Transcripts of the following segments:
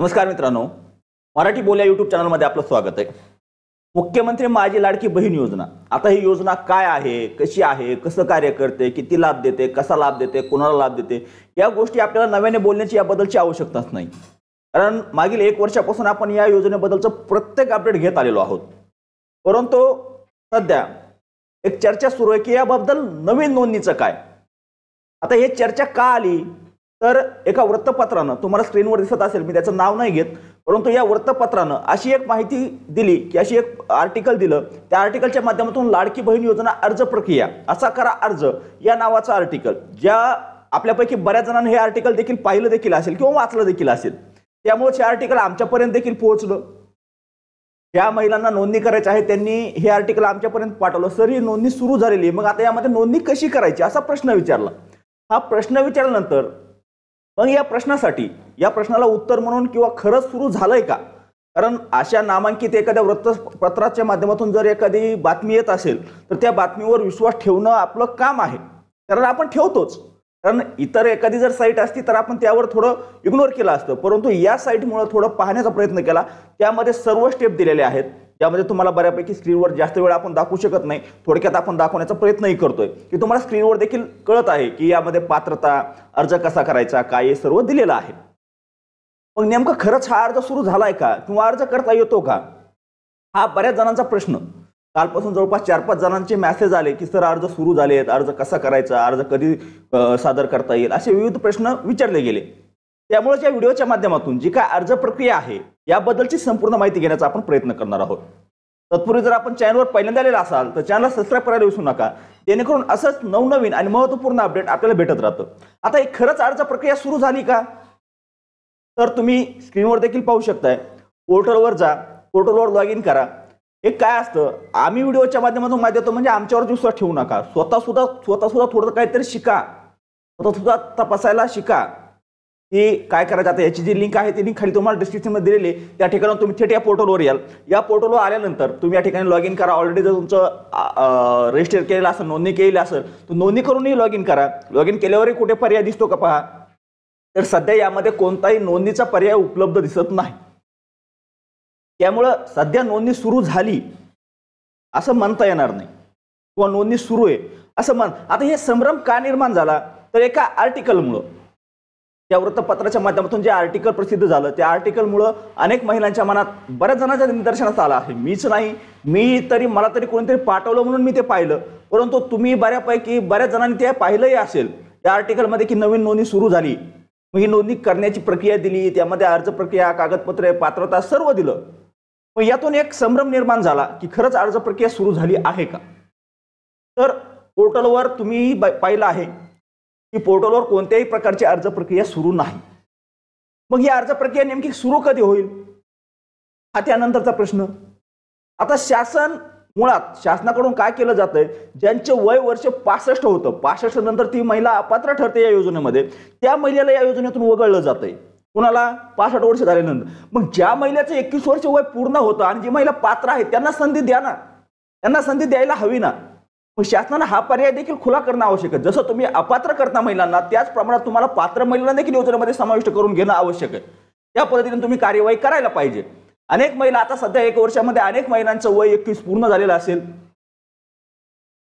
नमस्कार मित्रांनो, मराठी बोल्या यूट्यूब चॅनलमध्ये आपलं स्वागत आहे। मुख्यमंत्री माझी लाडकी बहीण योजना, आता ही योजना काय आहे, कशी आहे, कसं कार्य करते, किती लाभ देते, कसा लाभ देते, कोणाला लाभ देते, या गोष्टी आपल्याला नव्याने बोलण्याची याबद्दलची आवश्यकताच नाही। कारण मागील 1 वर्षापासून आपण या योजनेबद्दलचं प्रत्येक अपडेट घेत आलेलो आहोत। परंतु सध्या एक चर्चा सुरू आहे की याबद्दल नवीन नोंदणीचं काय। आता ही चर्चा का आली तर एका वृत्तपत्रानं, तुम्हाला स्क्रीनवर दिसत असेल, मी त्याचं नाव नाही घेत, परंतु या वृत्तपत्रानं अशी एक माहिती दिली की अशी एक आर्टिकल दिलं, त्या आर्टिकलच्या माध्यमातून लाडकी बहीण योजना अर्ज प्रक्रिया असा करा अर्ज या नावाचं आर्टिकल, ज्या आपल्यापैकी बऱ्याच जणांनी हे आर्टिकल देखील पाहिलं देखील असेल किंवा वाचलं देखील असेल, त्यामुळे हे आर्टिकल आमच्यापर्यंत देखील पोहोचलं। ज्या महिलांना नोंदणी करायची आहे त्यांनी हे आर्टिकल आमच्यापर्यंत पाठवलं। सर, ही नोंदणी सुरू झालेली आहे, मग आता यामध्ये नोंदणी कशी करायची असा प्रश्न विचारला। हा प्रश्न विचारल्यानंतर मग या प्रश्नाला उत्तर म्हणून किंवा खरंच सुरू झालंय का, कारण अशा नामांकित एखाद्या वृत्तपत्राच्या माध्यमातून जर एखादी बातमी येत असेल तर त्या बातमीवर विश्वास ठेवणं आपलं काम आहे, कारण आपण ठेवतोच। कारण इतर एखादी जर साईट असती तर आपण त्यावर थोडं इग्नोर केलं असतं, परंतु या साईटमुळे थोडं पाहण्याचा प्रयत्न केला। त्यामध्ये सर्व स्टेप दिलेले आहेत, त्यामध्ये तुम्हाला बऱ्यापैकी स्क्रीनवर जास्त वेळ आपण दाखवू शकत नाही, थोडक्यात आपण दाखवण्याचा प्रयत्नही करतोय की तुम्हाला स्क्रीनवर देखील कळत आहे की यामध्ये पात्रता, अर्ज कसा करायचा, काय हे सर्व दिलेलं आहे। मग नेमकं खरंच हा अर्ज सुरू झालाय का किंवा अर्ज करता येतो का, हा बऱ्याच जणांचा प्रश्न। कालपासून जवळपास 4-5 जणांचे मेसेज आले की सर अर्ज सुरू झालेत, अर्ज कसा करायचा, अर्ज कधी सादर करता येईल, असे विविध प्रश्न विचारले गेले। त्यामुळे या व्हिडिओच्या माध्यमातून जी काय अर्ज प्रक्रिया आहे याबद्दलची संपूर्ण माहिती घेण्याचा आपण प्रयत्न करणार आहोत। तत्पूर्वी जर आपण चॅनलवर पहिल्यांदा आलेला असाल तर चॅनलला सबस्क्राइब करायला विसरू नका, जेणेकरून असंच नवनवीन आणि महत्त्वपूर्ण अपडेट आपल्याला भेटत राहतं। आता ही खरंच अर्ज प्रक्रिया सुरू झाली का, तर तुम्ही स्क्रीनवर देखील पाहू शकताय। पोर्टलवर जा, पोर्टलवर लॉग इन करा। एक काय असतं, आम्ही व्हिडिओच्या माध्यमातून माहिती देतो म्हणजे आमच्यावर विश्वास ठेवू नका, स्वतः सुद्धा थोडं काहीतरी शिका, स्वतः सुद्धा तपासायला शिका की काय करायचं। आता याची जी लिंक आहे ती लिंक खाली तुम्हाला डिस्क्रिप्शनमध्ये दिलेली आहे, त्या ठिकाणी तुम्ही थेट या पोर्टलवर याल। या पोर्टलवर आल्यानंतर तुम्ही या ठिकाणी लॉग इन करा। ऑलरेडी जर तुमचं रजिस्टर केलेलं असेल, नोंदणी केलेली असेल तर नोंदणी करूनही लॉग इन करा। लॉग इन केल्यावरही कुठे पर्याय दिसतो का पहा, तर सध्या यामध्ये कोणताही नोंदणीचा पर्याय उपलब्ध दिसत नाही। त्यामुळं सध्या नोंदणी सुरू झाली असं म्हणता येणार नाही किंवा नोंदणी सुरू आहे असं आता हे संभ्रम का निर्माण झाला, तर एका आर्टिकलमुळं, त्या वृत्तपत्राच्या माध्यमातून जे आर्टिकल प्रसिद्ध झालं त्या आर्टिकलमुळं अनेक महिलांच्या मनात, बऱ्याच जणांच्या निदर्शनास आला आहे। मीच नाही, मला तरी कोणीतरी पाठवलं म्हणून मी ते पाहिलं, परंतु तुम्ही बऱ्याच जणांनी ते पाहिलंही असेल त्या आर्टिकलमध्ये की नवीन नोंदणी सुरू झाली। मग ही नोंदणी करण्याची प्रक्रिया दिली, त्यामध्ये अर्ज प्रक्रिया, कागदपत्रे, पात्रता सर्व दिलं। मग यातून एक संभ्रम निर्माण झाला की खरंच अर्ज प्रक्रिया सुरू झाली आहे का। तर पोर्टलवर तुम्ही पाहिलं आहे की पोर्टलवर कोणत्याही प्रकारची अर्ज प्रक्रिया सुरू नाही। मग ही अर्ज प्रक्रिया नेमकी सुरू कधी होईल हा त्यानंतरचा प्रश्न। आता शासनाकडून काय केलं जातंय, ज्यांचे वय वर्ष 65 होतं, 65 नंतर ती महिला अपात्र ठरते या योजनेमध्ये, त्या महिलेला या योजनेतून वगळलं जातंय। कुणाला 65 वर्ष झाल्यानंतर। मग ज्या महिलेचं 21 वर्ष वय पूर्ण होतं आणि जी महिला पात्र आहे त्यांना संधी द्या ना, त्यांना संधी द्यायला हवी ना। मग शासनाने हा पर्याय देखील खुला करणं आवश्यक आहे। जसं तुम्ही अपात्र करता महिलांना, त्याच प्रमाणात तुम्हाला पात्र महिलांना देखील योजनेमध्ये समाविष्ट करून घेणं आवश्यक आहे। त्या पद्धतीने तुम्ही कार्यवाही करायला पाहिजे। अनेक महिला, आता सध्या 1 वर्षामध्ये अनेक महिलांचं वय 21 पूर्ण झालेलं असेल,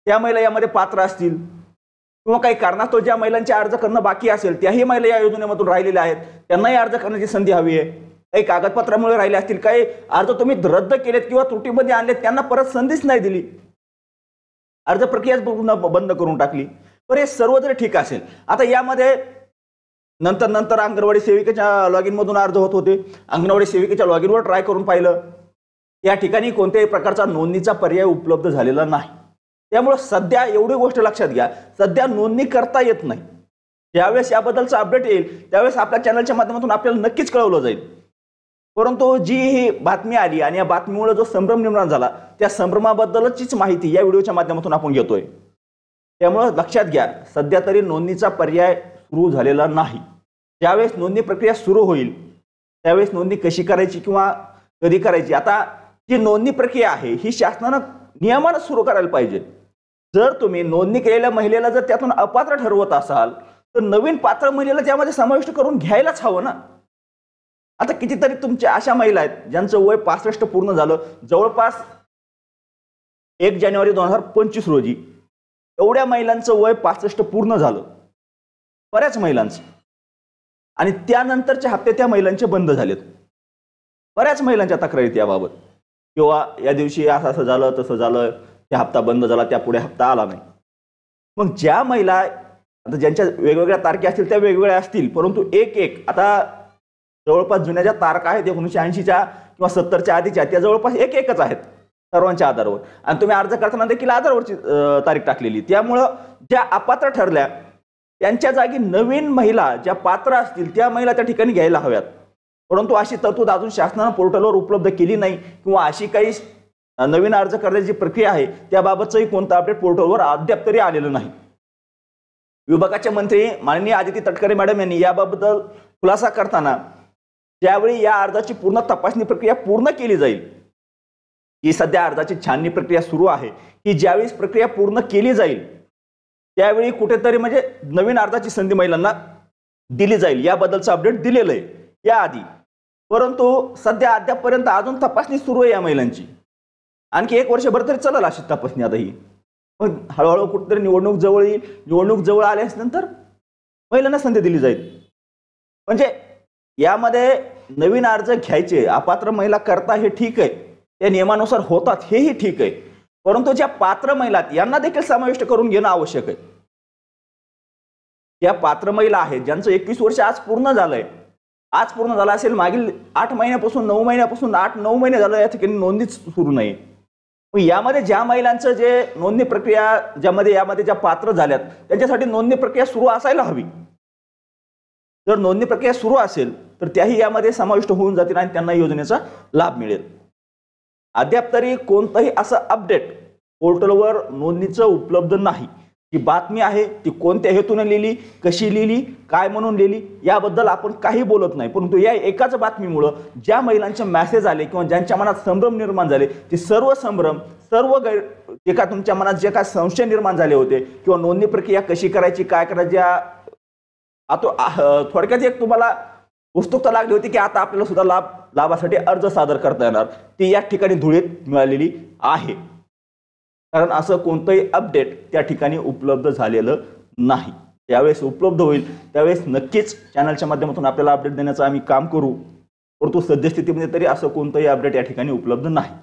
त्या महिला यामध्ये पात्र असतील किंवा काही कारणास्तव ज्या महिलांचे अर्ज करणं बाकी असेल त्याही महिला या योजनेमधून राहिलेल्या आहेत, त्यांनाही अर्ज करण्याची संधी हवी आहे। काही कागदपत्रामुळे राहिले असतील, काही अर्ज तुम्ही रद्द केलेत किंवा त्रुटीमध्ये आणलेत, त्यांना परत संधीच नाही दिली, अर्ज प्रक्रियाच बंद करून टाकली। पण हे सर्व जर ठीक असेल, आता यामध्ये नंतर अंगणवाडी सेविकेच्या लॉग इन मधून अर्ज होत होते, अंगणवाडी सेविकेच्या लॉग इनवर ट्राय करून पाहिलं, या ठिकाणी कोणत्याही प्रकारचा नोंदणीचा पर्याय उपलब्ध झालेला नाही। त्यामुळे सध्या एवढी गोष्ट लक्षात घ्या, सध्या नोंदणी करता येत नाही। ज्यावेळेस याबद्दलचा अपडेट येईल त्यावेळेस आपल्या चॅनलच्या माध्यमातून आपल्याला नक्कीच कळवलं जाईल। परंतु जी ही बातमी आली आणि या बातमीमुळे जो संभ्रम निर्माण झाला, त्या संभ्रमाबद्दलचीच माहिती या व्हिडिओच्या माध्यमातून आपण घेतोय। त्यामुळे लक्षात घ्या, सध्या तरी नोंदणीचा पर्याय सुरू झालेला नाही। ज्यावेळेस नोंदणी प्रक्रिया सुरू होईल त्यावेळेस नोंदणी कशी करायची किंवा कधी करायची, आता जी नोंदणी प्रक्रिया आहे ही शासनानं नियमानं सुरू करायला पाहिजे। जर तुम्ही नोंदणी केलेल्या महिलेला जर त्यातून अपात्र ठरवत असाल तर नवीन पात्र महिलेला त्यामध्ये समाविष्ट करून घ्यायलाच हवं ना। आता कितीतरी तुमच्या अशा महिला आहेत ज्यांचं वय 65 पूर्ण झालं, जवळपास 1 जानेवारी 2025 रोजी एवढ्या महिलांचं वय 65 पूर्ण झालं, बऱ्याच महिलांचं, आणि त्यानंतरचे हप्ते त्या महिलांचे बंद झालेत. बऱ्याच महिलांच्या तक्रारी आहेत याबाबत, किंवा या दिवशी असं असं झालं, तसं झालं, त्या हप्ता बंद झाला, त्या पुढे हप्ता आला नाही. मग ज्या महिला आता ज्यांच्या वेगवेगळ्या तारखे असतील त्या वेगवेगळ्या असतील, परंतु एक आता जवळपास जुन्या ज्या तारखा आहेत 1980च्या किंवा 70च्या आधीच्या त्या जवळपास एकच आहेत सर्वांच्या आधारावर, आणि तुम्ही अर्ज करताना देखील आधारावरची तारीख टाकलेली. त्यामुळं ज्या अपात्र ठरल्या त्यांच्या जागी नवीन महिला ज्या पात्र असतील त्या महिला त्या ठिकाणी घ्यायला हव्यात. परंतु अशी तरतूद अजून शासनानं पोर्टलवर उपलब्ध केली नाही, किंवा अशी काही नवीन अर्ज करण्याची प्रक्रिया आहे त्याबाबतचंही कोणतं अपडेट पोर्टलवर अद्याप तरी आलेलं नाही. विभागाचे मंत्री माननीय आदिती तटकरे मॅडम यांनी याबाबत खुलासा करताना ज्यावेळी या अर्जाची पूर्ण तपासणी प्रक्रिया पूर्ण केली जाईल, ही सध्या अर्जाची छाननी प्रक्रिया सुरू आहे, ही ज्यावेळी प्रक्रिया पूर्ण केली जाईल त्यावेळी कुठेतरी म्हणजे नवीन अर्जाची संधी महिलांना दिली जाईल याबद्दलचं अपडेट दिलेलं आहे याआधी. परंतु सध्या अद्यापपर्यंत अजून तपासणी सुरू आहे या महिलांची. आणखी 1 वर्षभर तरी चालेल अशी तपासणी. आता ही पण हळूहळू कुठेतरी निवडणूक जवळ येईल, निवडणूक जवळ आल्यानंतर महिलांना संधी दिली जाईल. म्हणजे यामध्ये नवीन अर्ज घ्यायचे अपात्र महिला करता हे ठीक आहे, त्या नियमानुसार होतात हेही ठीक आहे, परंतु ज्या पात्र महिला यांना देखील समाविष्ट करून घेणं आवश्यक आहे. त्या पात्र महिला आहेत ज्यांचं 21 वर्ष आज पूर्ण झालंय, आज पूर्ण झालं असेल, मागील 8 महिन्यापासून 9 महिन्यापासून 8-9 महिने झालं या ठिकाणी नोंदणीच सुरू नाही. यामध्ये ज्या महिलांचं जे नोंदणी प्रक्रिया यामध्ये ज्या पात्र झाल्यात त्यांच्यासाठी नोंदणी प्रक्रिया सुरू असायला हवी. जर नोंदणी प्रक्रिया सुरू असेल तर त्याही यामध्ये समाविष्ट होऊन जातील आणि त्यांना योजनेचा लाभ मिळेल. अद्याप तरी कोणतंही असं अपडेट पोर्टलवर नोंदणीचं उपलब्ध नाही. ही बातमी आहे ती कोणत्या हेतूने लिहिली, कशी लिहिली, काय म्हणून लिहिली याबद्दल आपण काही बोलत नाही, परंतु या एकाच बातमीमुळं ज्या महिलांचे मेसेज आले किंवा ज्यांच्या मनात संभ्रम निर्माण झाले ते सर्व संभ्रम, सर्व जे का तुमच्या मनात जे काय संशय निर्माण झाले होते किंवा नोंदणी प्रक्रिया कशी करायची, काय करायची, आता थोडक्यात एक तुम्हाला उत्सुकता लागली होती की आता आपल्याला सुद्धा लाभासाठी अर्ज सादर करता येणार, ती या ठिकाणी धुळीत मिळालेली आहे. कारण असं कोणतंही अपडेट त्या ठिकाणी उपलब्ध झालेलं नाही. त्यावेळेस उपलब्ध होईल त्यावेळेस नक्कीच चॅनलच्या माध्यमातून आपल्याला अपडेट देण्याचं आम्ही काम करू, परंतु सद्यस्थितीमध्ये तरी असं कोणतंही अपडेट या ठिकाणी उपलब्ध नाही.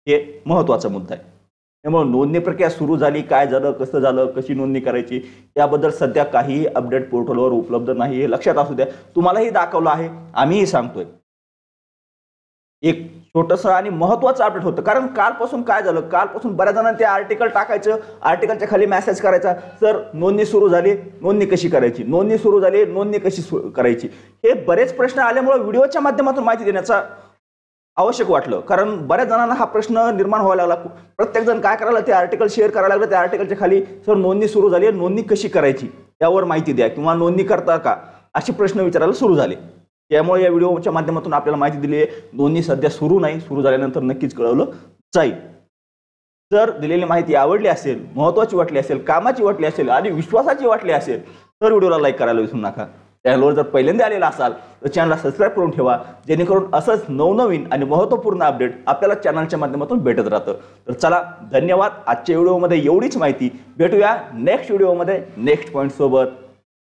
हे महत्त्वाचा मुद्दा आहे. त्यामुळे नोंदणी प्रक्रिया सुरू झाली, काय झालं, कसं झालं, कशी नोंदणी करायची याबद्दल सध्या काहीही अपडेट पोर्टलवर उपलब्ध नाही, हे लक्षात असू द्या. तुम्हालाही दाखवलं आहे, आम्हीही सांगतोय. एक छोटंसं आणि महत्त्वाचं अपडेट होतं, कारण कालपासून काय झालं, कालपासून बऱ्याच जणांना ते आर्टिकल टाकायचं, आर्टिकलच्या खाली मेसेज करायचा, सर नोंदणी सुरू झाली, नोंदणी कशी करायची, नोंदणी सुरू झाली, नोंदणी कशी करायची, हे बरेच प्रश्न आल्यामुळे व्हिडिओच्या माध्यमातून माहिती देण्याचा आवश्यक वाटलं. कारण बऱ्याच जणांना हा प्रश्न निर्माण व्हायला लागला. प्रत्येक जण काय करायला, ते आर्टिकल शेअर करायला लागलं, त्या आर्टिकलच्या खाली सर नोंदणी सुरू झाली, नोंदणी कशी करायची यावर माहिती द्या, किंवा नोंदणी करता का, असे प्रश्न विचारायला सुरू झाले. त्यामुळे या व्हिडिओच्या माध्यमातून आपल्याला माहिती दिली आहे, नोंदणी सध्या सुरू नाही, सुरू झाल्यानंतर नक्कीच कळवलं जाईल. जर दिलेली माहिती आवडली असेल, महत्त्वाची वाटली असेल, कामाची वाटली असेल आणि विश्वासाची वाटली असेल तर व्हिडिओला लाईक करायला विसरू नका. चॅनलवर जर पहिल्यांदा आलेला असाल तर चॅनलला सबस्क्राईब करून ठेवा, जेणेकरून असंच नवनवीन आणि महत्त्वपूर्ण अपडेट आपल्याला चॅनलच्या माध्यमातून भेटत राहतं. तर चला, धन्यवाद. आजच्या व्हिडिओमध्ये एवढीच माहिती. भेटूया नेक्स्ट व्हिडिओमध्ये नेक्स्ट पॉईंट सोबत.